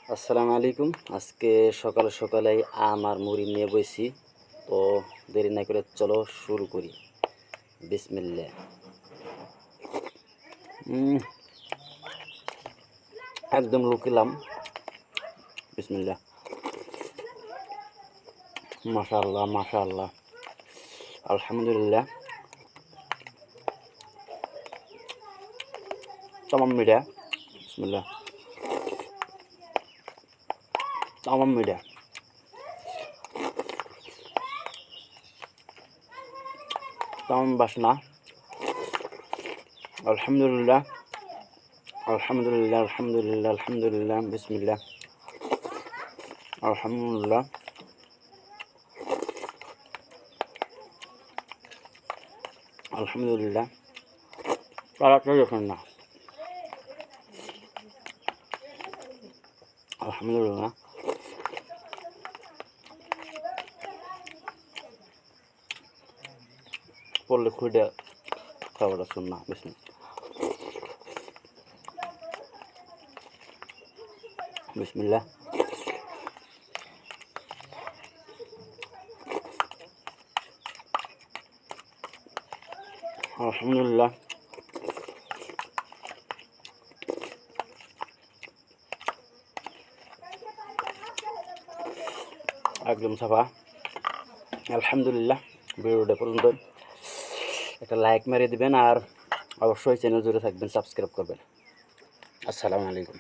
আসসালামু আলাইকুম। আজকে সকালে সকালেই আম আর মুড়ি নিয়ে বইছি। তো দেরি না করে চলো শুরু করি। বিসমিল্লাহ। একদম লুকিলাম। বিসমিল্লাহ। মাশাআল্লাহ মাশাআল্লাহ, আলহামদুলিল্লাহ। tamam media. বিসমিল্লাহ। tamam media. tamam বাসনা। আলহামদুলিল্লাহ আলহামদুলিল্লাহ আলহামদুলিল্লাহ আলহামদুলিল্লাহ। বিসমিল্লাহ। আলহামদুলিল্লাহ আলহামদুলিল্লাহ। তাড়াতাড়ি দেখুন না। আলহামদুলিল্লাহ। পড়লে খুঁড়ে খাবারটা শুন না। বিসমিল্লাহ। আলহামদুলিল্লাহ। একদম সাফা। আলহামদুলিল্লাহ। ভিডিওটা পর্যন্ত একটা লাইক মেরে দিবেন আর অবশ্যই চ্যানেল জুড়ে থাকবেন, সাবস্ক্রাইব করবেন। আসসালামু আলাইকুম।